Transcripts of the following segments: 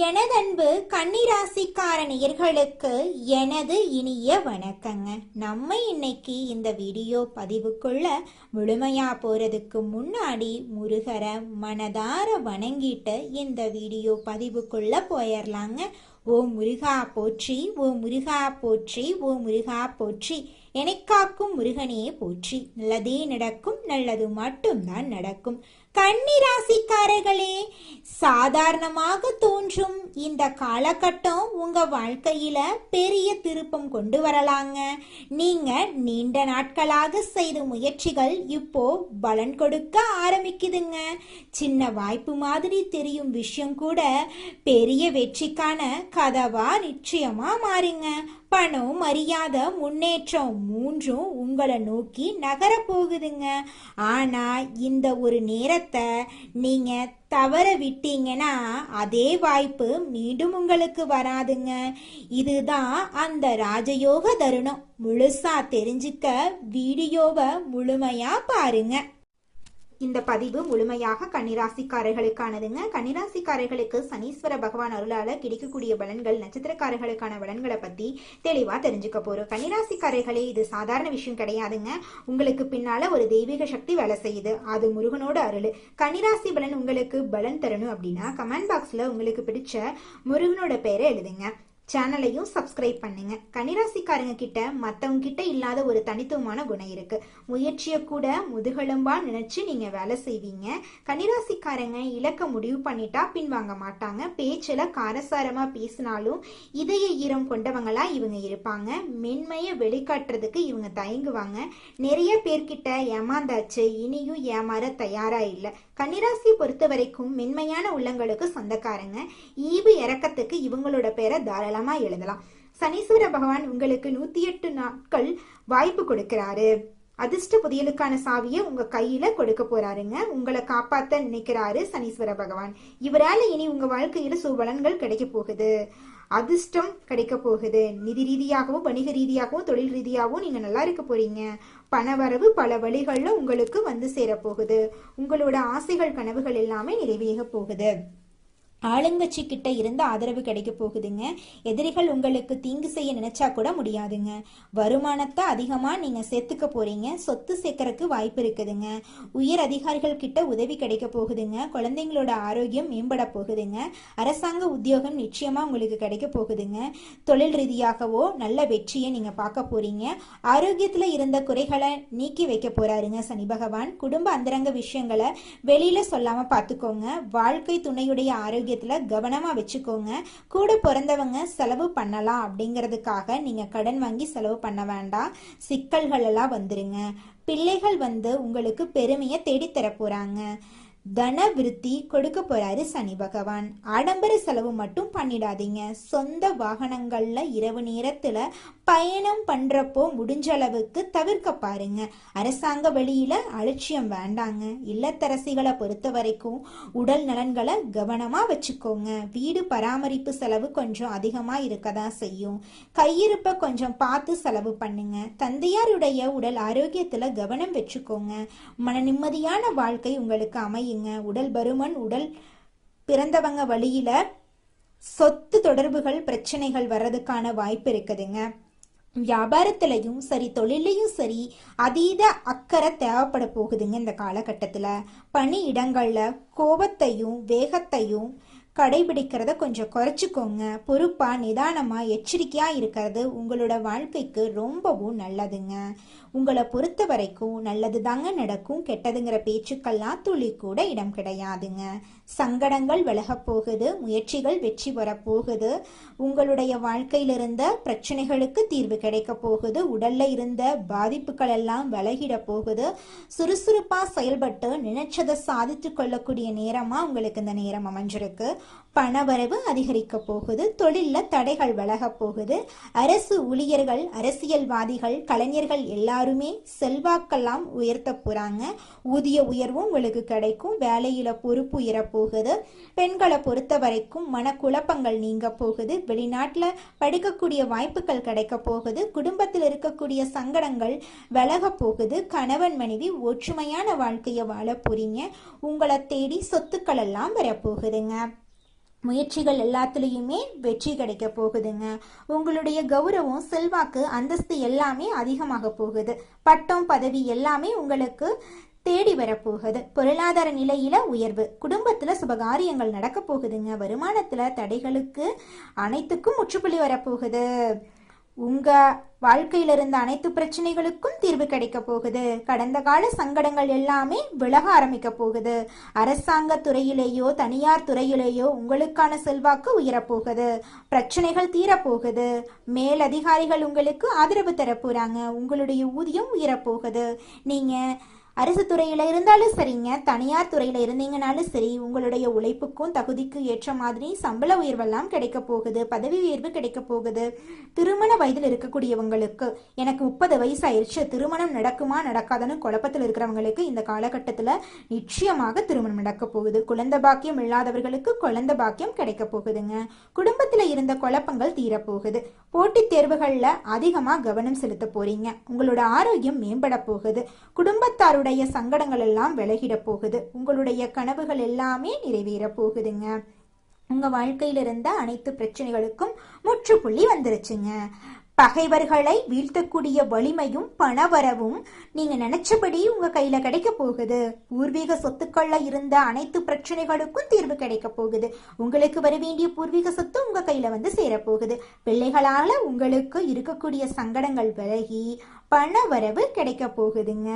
எனதன்பு கன்னிராசிக்கார நேயர்களுக்கு எனது இனிய வணக்கங்க. நம்ம இன்னைக்கு இந்த வீடியோ பதிவுக்குள்ள முழுமையா போறதுக்கு முன்னாடி முருகரை மனதார வணங்கிட்டு இந்த வீடியோ பதிவுக்குள்ள போயிடலாங்க. ஓ முருகா போற்றி, ஓ முருகா போற்றி, ஓ முருகா போற்றி, எனக்காக்கும் முருகனே போற்றி. நல்லதே நடக்கும், நல்லது மட்டும்தான் நடக்கும். கன்னிராசிக்காரர்களே, சாதாரணமாக தோன்றும் இந்த காலகட்டம் உங்க வாழ்க்கையில பெரிய திருப்பம் கொண்டு வரலாங்க. நீங்க நீண்ட நாட்களாக செய்த முயற்சிகள் இப்போ பலன் கொடுக்க ஆரம்பிக்குதுங்க. சின்ன வாய்ப்பு மாதிரி தெரியும் விஷயம் கூட பெரிய வெற்றிக்கான கதவா நிச்சயமா மாறுங்க. பணம், மரியாதை, முன்னேற்றம் மூன்றும் உங்களை நோக்கி நகர போகுதுங்க. ஆனா இந்த ஒரு நேரத்தை நீங்க தவற விட்டீங்கன்னா அதே வாய்ப்பு மீண்டும் உங்களுக்கு வராதுங்க. இதுதான் அந்த ராஜயோக தருணம். முழுசா தெரிஞ்சுக்க வீடியோவை முழுமையா பாருங்க. இந்த பதிவு முழுமையாக கன்னிராசிக்காரர்களுக்கானதுங்க. கன்னிராசிக்காரர்களுக்கு சனீஸ்வர பகவான் அருளால கிடைக்கக்கூடிய பலன்கள், நட்சத்திரக்காரர்களுக்கான பலன்களை பத்தி தெளிவா தெரிஞ்சுக்க போறோம். கன்னிராசிக்காரர்களே, இது சாதாரண விஷயம் கிடையாதுங்க. உங்களுக்கு பின்னால ஒரு தெய்வீக சக்தி வேலை செய்யுது. அது முருகனோட அருள். கன்னிராசி பலன் உங்களுக்கு பலன் தரணும் அப்படின்னா கமெண்ட் பாக்ஸ்ல உங்களுக்கு பிடிச்ச முருகனோட பேரை எழுதுங்க. சேனலையும் சப்ஸ்கிரைப் பண்ணுங்க. கன்னிராசிக்காரங்க கிட்ட மத்தவங்க கிட்ட இல்லாத ஒரு தனித்துவமான குணம் இருக்கு. முயற்சிய கூட முதுகெலும்பா நினைச்சு நீங்க வேலை செய்வீங்க. கன்னிராசிக்காரங்க இலக்க முடிவு பண்ணிட்டா பின்வாங்க மாட்டாங்க. பேச்சுல காரசாரமா பேசினாலும் இதய ஈரம் கொண்டவங்களா இவங்க இருப்பாங்க. மென்மைய வெளிக்காட்டுறதுக்கு இவங்க தயங்குவாங்க. நிறைய பேர்கிட்ட ஏமாந்தாச்சு, இனியும் ஏமாற தயாரா இல்ல. கன்னிராசி பொறுத்த வரைக்கும் மென்மையான உள்ளங்களுக்கு சொந்தக்காரங்க. ஈவு இறக்கத்துக்கு இவங்களோட பேரை தாராளமா எழுதலாம். சனீஸ்வர பகவான் உங்களுக்கு 108 நாட்கள் வாய்ப்பு கொடுக்கிறாரு. அதிர்ஷ்ட புதியலுக்கான சாவியை உங்க கையில கொடுக்க போறாருங்க. உங்களை காப்பாத்த நினைக்கிறாரு சனீஸ்வர பகவான். இவரால இனி உங்க வாழ்க்கையில சுபலன்கள் கிடைக்க போகுது. அதிர்ஷ்டம் கிடைக்க போகுது. நிதி ரீதியாகவும், வணிக ரீதியாகவும், தொழில் ரீதியாகவும் நீங்க நல்லா இருக்க போறீங்க. பணவரவு பல வழிகள்ல உங்களுக்கு வந்து சேர போகுது. உங்களோட ஆசைகள், கனவுகள் எல்லாமே நிறைவேற போகுது. ஆளுங்கட்சி கிட்ட இருந்த ஆதரவு கிடைக்க போகுதுங்க. எதிரிகள் உங்களுக்கு தீங்கு செய்ய நினைச்சா கூட முடியாதுங்க. வருமானத்தை அதிகமா நீங்க சேர்த்துக்க போறீங்க. சொத்து சேர்க்கறதுக்கு வாய்ப்பு இருக்குதுங்க. உயர் அதிகாரிகள் கிட்ட உதவி கிடைக்க போகுதுங்க. குழந்தைங்களோட ஆரோக்கியம் மேம்பட போகுதுங்க. அரசாங்க உத்தியோகம் நிச்சயமா உங்களுக்கு கிடைக்க போகுதுங்க. தொழில் ரீதியாகவோ நல்ல வெற்றியை நீங்க பார்க்க போறீங்க. ஆரோக்கியத்துல இருந்த குறைகளை நீக்கி வைக்க போறாருங்க சனி பகவான். குடும்ப அந்தரங்க விஷயங்களை வெளியில சொல்லாம பார்த்துக்கோங்க. வாழ்க்கை துணையுடைய ஆரோக்கிய கவனமா வச்சுக்கோங்க. கூட பிறந்தவங்க செலவு பண்ணலாம் அப்படிங்கிறதுக்காக நீங்க கடன் வாங்கி செலவு பண்ண வேண்டாம். சிக்கல்கள் எல்லாம் வந்துருங்க. பிள்ளைகள் உங்களுக்கு பெருமையை தேடித்தர போறாங்க. தன விருத்தி கொடுக்க போறாரு சனி பகவான். ஆடம்பர செலவு மட்டும் பண்ணிடாதீங்க. சொந்த வாகனங்கள்ல இரவு நேரத்துல பயணம் பண்றப்போ முடிஞ்ச அளவுக்கு தவிர்க்க பாருங்க. அரசாங்க வழியில அலட்சியம் வேண்டாங்க. இல்லத்தரசிகளை பொறுத்த வரைக்கும் உடல் நலன்களை கவனமா வச்சுக்கோங்க. வீடு பராமரிப்பு செலவு கொஞ்சம் அதிகமா இருக்கதான் செய்யும். கையிருப்ப கொஞ்சம் பார்த்து செலவு பண்ணுங்க. தந்தையாருடைய உடல் ஆரோக்கியத்துல கவனம் வச்சுக்கோங்க. மன நிம்மதியான வாழ்க்கை உங்களுக்கு அமையும். உடல் பருமன், உடல் பிறந்தவங்க வழியில சொத்து தொடர்புகள் பிரச்சனைகள் வர்றதுக்கான வாய்ப்பு இருக்குதுங்க. வியாபாரத்திலையும் சரி, தொழிலையும் சரி, அதீத அக்கறை தேவைப்பட போகுதுங்க. இந்த காலகட்டத்துல பணி இடங்கள்ல கோபத்தையும் வேகத்தையும் கடைபிடிக்கிறத கொஞ்சம் குறைச்சிக்கோங்க. பொறுப்பா, நிதானமா, எச்சரிக்கையா இருக்கிறது உங்களோட வாழ்க்கைக்கு ரொம்பவும் நல்லதுங்க. உங்களை பொறுத்த வரைக்கும் நல்லது தாங்க நடக்கும். கெட்டதுங்கிற பேச்சுக்கெல்லாம் துளி கூட இடம் கிடையாதுங்க. சங்கடங்கள் விலக போகுது. முயற்சிகள் வெற்றி பெற போகுது. உங்களுடைய வாழ்க்கையில இருந்த பிரச்சனைகளுக்கு தீர்வு கிடைக்க போகுது. உடல்ல இருந்த பாதிப்புகள் எல்லாம் விலகிட போகுது. சுறுசுறுப்பா செயல்பட்டு நினைச்சதை சாதித்து கொள்ளக்கூடிய நேரமா உங்களுக்கு இந்த நேரம் அமைஞ்சிருக்கு. பணவரவு அதிகரிக்க போகுது. தொழில்ல தடைகள் விலக போகுது. அரசு ஊழியர்கள், அரசியல்வாதிகள், கலைஞர்கள் எல்லாருமே செல்வாக்கெல்லாம் உயர்த்த போறாங்க. ஊதிய உயர்வும் உங்களுக்கு கிடைக்கும். வேலையில பொறுப்பு உயரப்போகுது. பெண்களை பொறுத்த வரைக்கும் மனக்குழப்பங்கள் நீங்க போகுது. வெளிநாட்டுல படிக்கக்கூடிய வாய்ப்புகள் கிடைக்க போகுது. குடும்பத்தில் இருக்கக்கூடிய சங்கடங்கள் விலக போகுது. கணவன் மனைவி ஒற்றுமையான வாழ்க்கையை வாழ போறீங்க. உங்களை தேடி சொத்துக்கள் எல்லாம் வரப்போகுதுங்க. முயற்சிகள் எல்லாத்துலேயுமே வெற்றி கிடைக்க போகுதுங்க. உங்களுடைய கௌரவம், செல்வாக்கு, அந்தஸ்து எல்லாமே அதிகமாக போகுது. பட்டம், பதவி எல்லாமே உங்களுக்கு தேடி வரப்போகுது. பொருளாதார நிலையில உயர்வு, குடும்பத்துல சுபகாரியங்கள் நடக்க போகுதுங்க. வருமானத்துல தடைகளுக்கு அனைத்துக்கும் முற்றுப்புள்ளி வரப்போகுது. உங்க வாழ்க்கையில இருந்த அனைத்து பிரச்சனைகளுக்கும் தீர்வு கிடைக்க போகுது. கடந்த கால சங்கடங்கள் எல்லாமே விலக ஆரம்பிக்க போகுது. அரசாங்க துறையிலேயோ தனியார் துறையிலேயோ உங்களுக்கான செல்வாக்கு உயரப்போகுது. பிரச்சனைகள் தீரப்போகுது. மேல் அதிகாரிகள் உங்களுக்கு ஆதரவு தரப்போறாங்க. உங்களுடைய ஊதியம் உயரப்போகுது. நீங்க அரசு துறையில இருந்தாலும் சரிங்க, தனியார் துறையில இருந்தீங்கனாலும் சரி, உங்களுடைய உழைப்புக்கும் தகுதிக்கு ஏற்ற மாதிரி சம்பள உயர்வெல்லாம் கிடைக்க போகுது. பதவி உயர்வு கிடைக்க போகுது. திருமண வயதில் இருக்கக்கூடியவங்களுக்கு, எனக்கு 30 வயசு ஆயிடுச்சு, திருமணம் நடக்குமா நடக்காதுன்னு குழப்பத்தில் இருக்கிறவங்களுக்கு இந்த காலகட்டத்தில் நிச்சயமாக திருமணம் நடக்க போகுது. குழந்தை பாக்கியம் இல்லாதவர்களுக்கு குழந்தை பாக்கியம் கிடைக்க போகுதுங்க. குடும்பத்தில் இருந்த குழப்பங்கள் தீரப்போகுது. போட்டித் தேர்வுகளில் அதிகமாக கவனம் செலுத்த போறீங்க. உங்களோட ஆரோக்கியம் மேம்பட போகுது. குடும்பத்தாரோட சங்கடங்கள் எல்லாம் விலகிட போகுது. உங்களுடைய கனவுகள் எல்லாமே நிறைவேற போகுதுங்க. உங்க வாழ்க்கையில இருந்த அனைத்து பிரச்சனைகளுக்கும் முற்றுப்புள்ளி வந்துருச்சுங்க. பகைவர்களை வீழ்த்தக்கூடிய வலிமையும் பணவரவும் நீங்க நினைச்சபடி உங்க கையில கிடைக்க போகுது. பூர்வீக சொத்துக்கள்ல இருந்த அனைத்து பிரச்சனைகளுக்கும் தீர்வு கிடைக்க போகுது. உங்களுக்கு வர வேண்டிய பூர்வீக சொத்து உங்க கையில வந்து சேரப்போகுது. பிள்ளைகளால உங்களுக்கு இருக்கக்கூடிய சங்கடங்கள் விலகி பண வரவு கிடைக்க போகுதுங்க.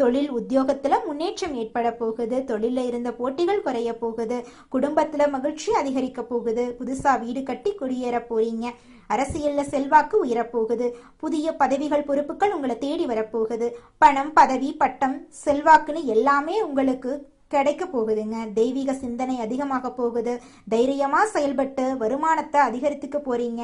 தொழில் உத்தியோகத்துல முன்னேற்றம் ஏற்பட போகுது. தொழில இருந்த போட்டிகள் குறைய போகுது. குடும்பத்துல மகிழ்ச்சி அதிகரிக்க போகுது. புதுசா வீடு கட்டி குடியேற போறீங்க. அரசியல்ல செல்வாக்கு உயரப்போகுது. புதிய பதவிகள், பொறுப்புகள் உங்களை தேடி வரப்போகுது. பணம், பதவி, பட்டம், செல்வாக்குன்னு எல்லாமே உங்களுக்கு கிடைக்க போகுதுங்க. தெய்வீக சிந்தனை அதிகமாக போகுது. தைரியமா செயல்பட்டு வருமானத்தை அதிகரித்துக்க போறீங்க.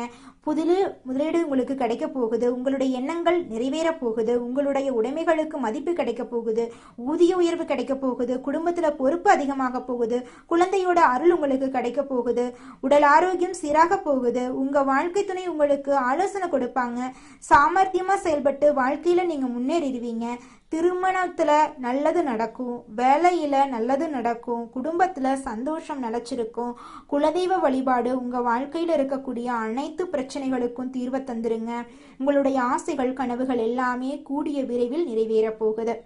முதலீடு உங்களுக்கு கிடைக்க போகுது. உங்களுடைய எண்ணங்கள் நிறைவேற போகுது. உங்களுடைய உடைமைகளுக்கு மதிப்பு கிடைக்க போகுது. ஊதிய உயர்வு கிடைக்க போகுது. குடும்பத்துல பொறுப்பு அதிகமாக போகுது. குழந்தையோட அருள் உங்களுக்கு கிடைக்க போகுது. உடல் ஆரோக்கியம் சீராக போகுது. உங்க வாழ்க்கை துணை உங்களுக்கு ஆலோசனை கொடுப்பாங்க. சாமர்த்தியமா செயல்பட்டு வாழ்க்கையில நீங்க முன்னேறிடுவீங்க. திருமணத்துல நல்லது நடக்கும். வேலையில நல்லது நடக்கும். குடும்பத்துல சந்தோஷம் நிலைச்சிருக்கும். குலதெய்வ வழிபாடு உங்க வாழ்க்கையில இருக்கக்கூடிய அனைத்து பிரச்சனைகளுக்கும் தீர்வை தந்துருங்க. உங்களுடைய ஆசைகள், கனவுகள் எல்லாமே கூடிய விரைவில் நிறைவேற போகுது.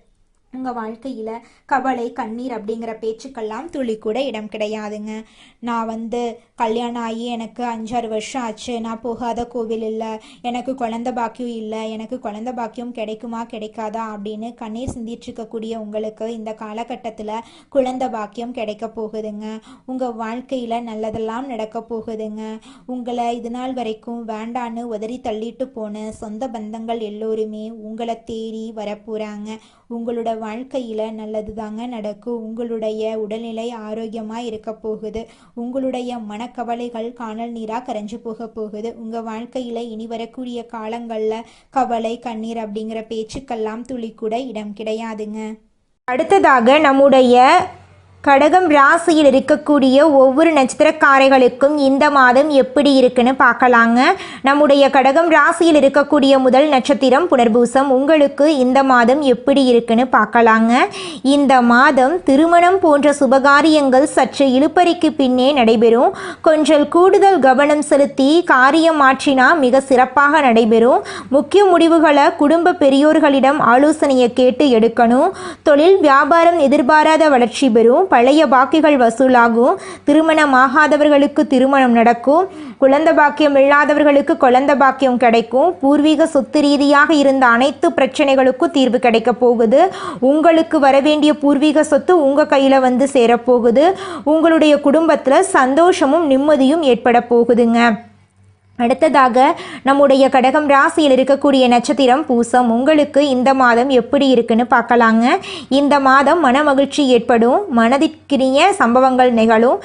உங்க வாழ்க்கையில கவலை, கண்ணீர் அப்படிங்கிற பேச்சுக்கெல்லாம் துளி கூட இடம் கிடையாதுங்க. நான் கல்யாணம் ஆகி எனக்கு 5-6 வருஷம் ஆச்சு, நான் போகாத கோவில் இல்லை, எனக்கு குழந்தை பாக்கியம் இல்லை, எனக்கு குழந்தை பாக்கியம் கிடைக்குமா கிடைக்காதா அப்படின்னு கண்ணீர் சிந்திட்டு இருக்கக்கூடிய உங்களுக்கு இந்த காலகட்டத்தில் குழந்தை பாக்கியம் கிடைக்க போகுதுங்க. உங்க வாழ்க்கையில நல்லதெல்லாம் நடக்க போகுதுங்க. உங்களை இது நாள் வரைக்கும் வேண்டான்னு உதறி தள்ளிட்டு போன சொந்த பந்தங்கள் எல்லோருமே உங்களை தேடி வரப்போறாங்க. உங்களோட வாழ்க்கையில நல்லது தாங்க நடக்கும். உங்களுடைய உடல்நிலை ஆரோக்கியமா இருக்க போகுது. உங்களுடைய மனக்கவலைகள் காணல் நீரா கரைஞ்சு போக போகுது. உங்க வாழ்க்கையில இனி வரக்கூடிய காலங்கள்ல கவலை, கண்ணீர் அப்படிங்கிற பேச்சுக்கெல்லாம் துளி கூட இடம் கிடையாதுங்க. அடுத்ததாக நம்முடைய கடகம் ராசியில் இருக்கக்கூடிய ஒவ்வொரு நட்சத்திரக்காரர்களுக்கும் இந்த மாதம் எப்படி இருக்குன்னு பார்க்கலாங்க. நம்முடைய கடகம் ராசியில் இருக்கக்கூடிய முதல் நட்சத்திரம் புனர்பூசம். உங்களுக்கு இந்த மாதம் எப்படி இருக்குன்னு பார்க்கலாங்க. இந்த மாதம் திருமணம் போன்ற சுபகாரியங்கள் சற்று இழுபறிக்கு பின்னே நடைபெறும். கொஞ்சம் கூடுதல் கவனம் செலுத்தி காரியம் மாற்றினா மிக சிறப்பாக நடைபெறும். முக்கிய முடிவுகளை குடும்ப பெரியோர்களிடம் ஆலோசனையை கேட்டு எடுக்கணும். தொழில் வியாபாரம் எதிர்பாராத வளர்ச்சி பெறும். பழைய பாக்கிகள் வசூலாகும். திருமணமாகாதவர்களுக்கு திருமணம் நடக்கும். குழந்தை பாக்கியம் இல்லாதவர்களுக்கு குழந்தை பாக்கியம் கிடைக்கும். பூர்வீக சொத்து ரீதியாக இருந்த அனைத்து பிரச்சனைகளுக்கும் தீர்வு கிடைக்க போகுது. உங்களுக்கு வரவேண்டிய பூர்வீக சொத்து உங்க கையில வந்து சேரப்போகுது. உங்களுடைய குடும்பத்துல சந்தோஷமும் நிம்மதியும் ஏற்பட போகுதுங்க. அடுத்ததாக நம்முடைய கடகம் ராசியில் இருக்கக்கூடிய நட்சத்திரம் பூசம். உங்களுக்கு இந்த மாதம் எப்படி இருக்குன்னு பார்க்கலாங்க. இந்த மாதம் மன மகிழ்ச்சி ஏற்படும். மனதிற்கினிய சம்பவங்கள் நிகழும்.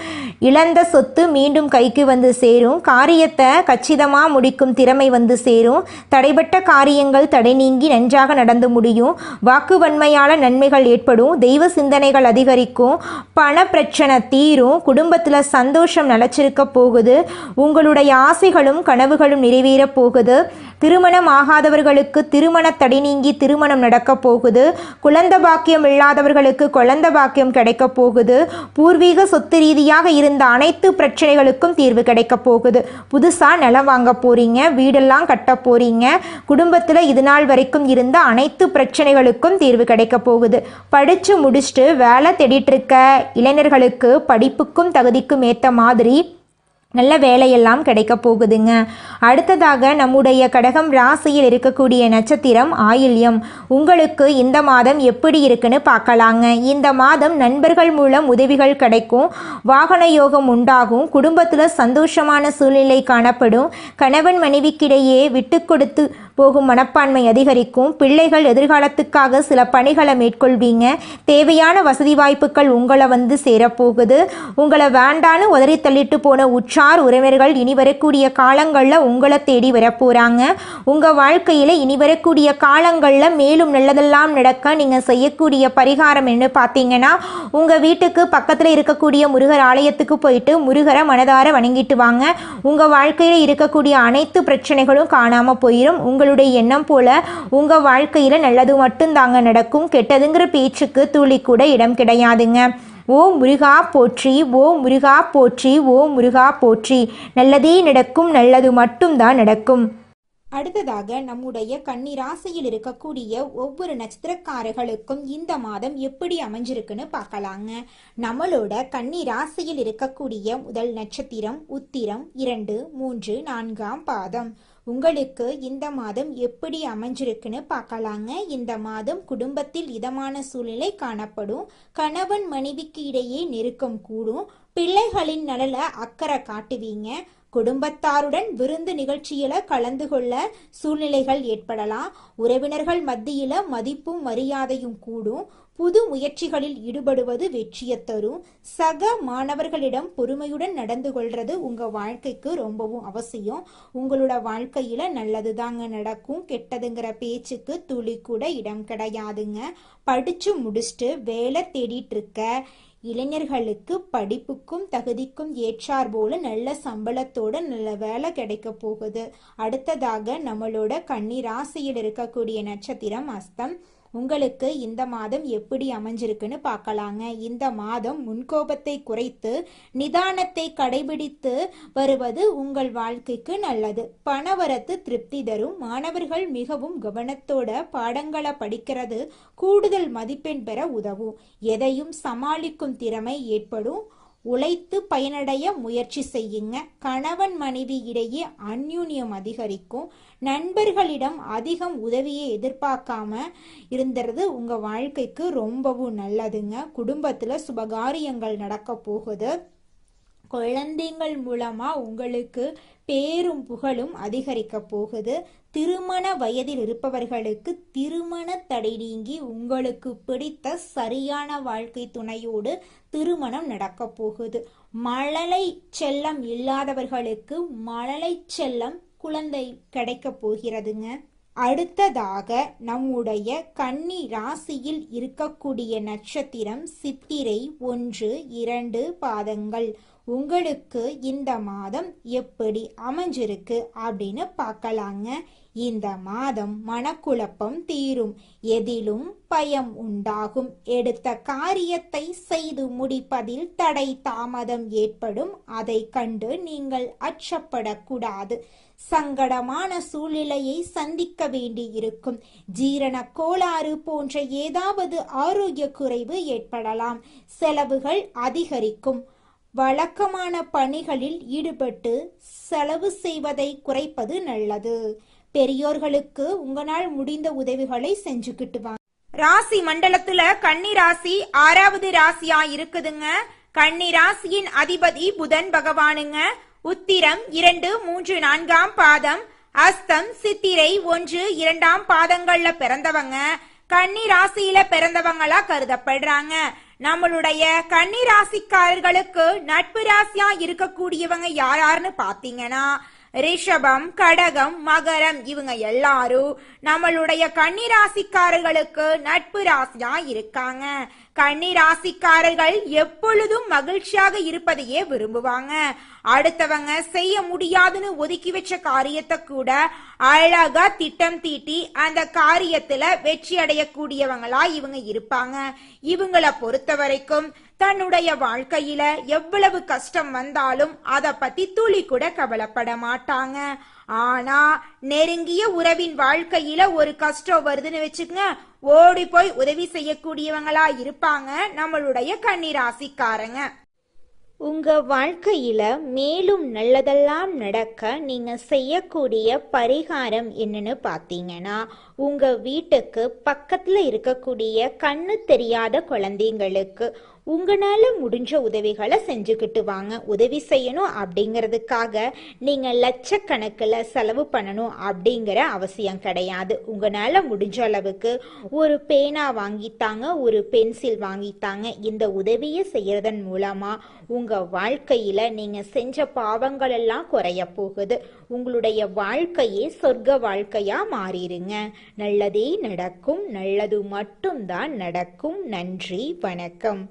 இழந்த சொத்து மீண்டும் கைக்கு வந்து சேரும். காரியத்தை கச்சிதமாக முடிக்கும் திறமை வந்து சேரும். தடைபட்ட காரியங்கள் தடை நீங்கி நன்றாக நடந்து முடியும். வாக்குவன்மையால நன்மைகள் ஏற்படும். தெய்வ சிந்தனைகள் அதிகரிக்கும். பண பிரச்சனை தீரும். குடும்பத்தில் சந்தோஷம் நிலச்சிருக்க போகுது. உங்களுடைய ஆசைகளும் ஆசைகளும் கனவுகளும் நிறைவேறப் போகுது. திருமணம் ஆகாதவர்களுக்கு திருமண தடை நீங்கி திருமணம் நடக்க போகுது. குழந்தை பாக்கியம் இல்லாதவர்களுக்கு குழந்தை பாக்கியம் கிடைக்க போகுது. பூர்வீக சொத்து ரீதியாக இருந்த அனைத்து பிரச்சனைகளுக்கும் தீர்வு கிடைக்க போகுது. புதுசாக நிலம் வாங்க போறீங்க, வீடெல்லாம் கட்ட போறீங்க. குடும்பத்தில் இது நாள் வரைக்கும் இருந்த அனைத்து பிரச்சனைகளுக்கும் தீர்வு கிடைக்க போகுது. படித்து முடிச்சுட்டு வேலை தேடிட்டு இருக்க இளைஞர்களுக்கு படிப்புக்கும் தகுதிக்கும் ஏற்ற மாதிரி நல்ல வேலையெல்லாம் கிடைக்க போகுதுங்க. அடுத்ததாக நம்முடைய கடகம் ராசியில் இருக்கக்கூடிய நட்சத்திரம் ஆயில்யம். உங்களுக்கு இந்த மாதம் எப்படி இருக்குன்னு பார்க்கலாங்க. இந்த மாதம் நண்பர்கள் மூலம் உதவிகள் கிடைக்கும், வாகன யோகம் உண்டாகும், குடும்பத்தில் சந்தோஷமான சூழ்நிலை காணப்படும், கணவன் மனைவிக்கிடையே விட்டு கொடுத்து போகும் மனப்பான்மை அதிகரிக்கும், பிள்ளைகள் எதிர்காலத்துக்காக சில பணிகளை மேற்கொள்வீங்க, தேவையான வசதி வாய்ப்புகள் உங்களை வந்து சேரப்போகுது. உங்களை வேண்டான்னு உதறி தள்ளிட்டு போன உற்சார் உறவினர்கள் இனி வரக்கூடிய காலங்களில் உங்களை தேடி வரப்போகிறாங்க. உங்கள் வாழ்க்கையில் இனி வரக்கூடிய காலங்களில் மேலும் நல்லதெல்லாம் நடக்க நீங்கள் செய்யக்கூடிய பரிகாரம் என்ன பார்த்தீங்கன்னா, உங்கள் வீட்டுக்கு பக்கத்தில் இருக்கக்கூடிய முருகர் ஆலயத்துக்கு போயிட்டு முருகரை மனதார வணங்கிட்டு வாங்க. உங்கள் வாழ்க்கையில் இருக்கக்கூடிய அனைத்து பிரச்சனைகளும் காணாமல் போயிடும். உங்களுடைய எண்ணம் போல உங்கள் வாழ்க்கையில் நல்லது மட்டும்தாங்க நடக்கும். கெட்டதுங்கிற பேச்சுக்கு துளி கூட இடம் கிடையாதுங்க. ஓ முருகா போற்றி, ஓ முருகா போற்றி, ஓ முருகா போற்றி. நல்லதே நடக்கும், நல்லது மட்டும்தான் நடக்கும். அடுத்ததாக நம்முடைய கன்னி ராசியில் இருக்கக்கூடிய ஒவ்வொரு நட்சத்திரக்காரர்களுக்கும் இந்த மாதம் எப்படி அமைஞ்சிருக்குன்னு பார்க்கலாங்க. நம்மளோட கன்னி ராசியில் இருக்கக்கூடிய முதல் நட்சத்திரம் உத்திரம் 2, 3, 4ஆம் பாதம். உங்களுக்கு இந்த மாதம் எப்படி அமைஞ்சிருக்குன்னு பார்க்கலாங்க. இந்த மாதம் குடும்பத்தில் இதமான சூழ்நிலை காணப்படும், கணவன் மனைவிக்கு இடையே நெருக்கம் கூடும், பிள்ளைகளின் நலல அக்கறை காட்டுவீங்க, குடும்பத்தாருடன் விருந்து நிகழ்ச்சியில கலந்து கொள்ள சூழ்நிலைகள் ஏற்படலாம், உறவினர்கள் மத்தியில மதிப்பும் மரியாதையும் கூடும், புது முயற்சிகளில் ஈடுபடுவது வெற்றியை தரும், சக மாணவர்களிடம் பொறுமையுடன் நடந்து கொள்றது உங்க வாழ்க்கைக்கு ரொம்பவும் அவசியம். உங்களோட வாழ்க்கையில நல்லது தாங்க நடக்கும், கெட்டதுங்கிற பேச்சுக்கு துளி கூட இடம் கிடையாதுங்க. படிச்சு முடிச்சுட்டு வேலை தேடிட்டு இருக்க இளைஞர்களுக்கு படிப்புக்கும் தகுதிக்கும் ஏற்றார் போல நல்ல சம்பளத்தோட நல்ல வேலை கிடைக்க போகுது. அடுத்ததாக நம்மளோட கன்னி ராசியில் இருக்கக்கூடிய நட்சத்திரம் அஸ்தம். உங்களுக்கு இந்த மாதம் எப்படி அமைஞ்சிருக்குன்னு பார்க்கலாங்க. இந்த மாதம் முன்கோபத்தை குறைத்து நிதானத்தை கடைபிடித்து வருவது உங்கள் வாழ்க்கைக்கு நல்லது. பணவரத்து திருப்தி தரும். மாணவர்கள் மிகவும் கவனத்தோட பாடங்களை படிக்கிறது கூடுதல் மதிப்பெண் பெற உதவும். எதையும் சமாளிக்கும் திறமை ஏற்படும். உழைத்து பயனடைய முயற்சி செய்யுங்க. கணவன் மனைவி இடையே அந்யூன்யம் அதிகரிக்கும். நண்பர்களிடம் அதிகம் உதவியை எதிர்பார்க்காம இருந்துறது உங்க வாழ்க்கைக்கு ரொம்பவும் நல்லதுங்க. குடும்பத்துல சுபகாரியங்கள் நடக்க போகுது. குழந்தைகள் மூலமா உங்களுக்கு பேரும் புகழும் அதிகரிக்க போகுது. திருமண வயதில் இருப்பவர்களுக்கு திருமண தடை நீங்கி உங்களுக்கு பிடித்த சரியான வாழ்க்கை துணையோடு திருமணம் நடக்க போகுது. மழலை செல்லம் இல்லாதவர்களுக்கு மழலை செல்லம் குழந்தை கிடைக்க போகிறதுங்க. அடுத்ததாக நம்முடைய கன்னி ராசியில் இருக்கக்கூடிய நட்சத்திரம் சித்திரை 1, 2 பாதங்கள். உங்களுக்கு இந்த மாதம் எப்படி அமைஞ்சிருக்கு அப்படின்னு பார்க்கலாங்க. இந்த மாதம் மனக்குழப்பம் தீரும், எதிலும் பயம் உண்டாகும், எடுத்த காரியத்தை செய்து முடிப்பதில் தடை தாமதம் ஏற்படும். அதை கண்டு நீங்கள் அச்சப்படக்கூடாது. சங்கடமான சூழ்நிலையை சந்திக்க வேண்டி இருக்கும். ஜீரண கோளாறு போன்ற ஏதாவது ஆரோக்கிய குறைவு ஏற்படலாம். செலவுகள் அதிகரிக்கும். வழக்கமான பணிகளில் ஈடுபட்டு செலவு செய்வதை குறைப்பது நல்லது. பெரியோர்களுக்கு உங்களால் முடிந்த உதவிகளை செஞ்சுக்கிட்டு வாங்க. ராசி மண்டலத்துல கன்னி ராசி 6வது ராசியா இருக்குதுங்க. கன்னி ராசியின் அதிபதி புதன் பகவானுங்க. உத்திரம் 2, 3, 4ஆம் பாதம், அஸ்தம் சித்திரை 1, 2ஆம் பாதங்கள்ல பிறந்தவங்க கன்னி ராசியில பிறந்தவங்களா கருதப்படுறாங்க. நம்மளுடைய கன்னி ராசிக்காரர்களுக்கு நட்பு ராசியா இருக்கக்கூடியவங்க யாருன்னு பாத்தீங்கன்னா ரிஷபம், கடகம், மகரம் இவங்க எல்லாரும் நம்மளுடைய கன்னிராசிக்காரர்களுக்கு நட்பு ராசியா இருக்காங்க. கன்னிராசிக்காரர்கள் எப்பொழுதும் மகிழ்ச்சியாக இருப்பதையே விரும்புவாங்க. அடுத்தவங்க செய்ய முடியாதுன்னு ஒதுக்கி வச்ச காரியத்தை கூட அழகா திட்டம் தீட்டி அந்த காரியத்துல வெற்றி அடையக்கூடியவங்களா இவங்க இருப்பாங்க. இவங்களை பொறுத்த வரைக்கும் தன்னுடைய வாழ்க்கையில எவ்வளவு கஷ்டம் வந்தாலும் அத பத்தி துளி கூட கவலைப்பட மாட்டாங்க. ஆனா நெருங்கிய உறவின் வாழ்க்கையில ஒரு கஷ்டம் வருதுன்னு வச்சுக்கங்க, ஓடி போய் உதவி செய்யக்கூடியவங்களா இருப்பாங்க நம்மளுடைய கன்னிராசிக்காரங்க. உங்க வாழ்க்கையில மேலும் நல்லதெல்லாம் நடக்க நீங்க செய்யக்கூடிய பரிகாரம் என்னன்னு பாத்தீங்கன்னா, உங்க வீட்டுக்கு பக்கத்துல இருக்கக்கூடிய கண்ணு தெரியாத குழந்தைங்களுக்கு உங்களால முடிஞ்ச உதவிகளை செஞ்சுக்கிட்டு வாங்க. உதவி செய்யணும் அப்படிங்கிறதுக்காக நீங்க லட்சக்கணக்கில் செலவு பண்ணணும் அப்படிங்கிற அவசியம் கிடையாது. உங்களால முடிஞ்ச அளவுக்கு ஒரு பேனா வாங்கித்தாங்க, ஒரு பென்சில் வாங்கித்தாங்க. இந்த உதவியை செய்யறதன் மூலமா உங்க வாழ்க்கையில நீங்க செஞ்ச பாவங்கள் எல்லாம் குறைய போகுது. உங்களுடைய வாழ்க்கையே சொர்க்க வாழ்க்கையா மாறிடுங்க. நல்லதே நடக்கும், நல்லது மட்டும்தான் நடக்கும். நன்றி, வணக்கம்.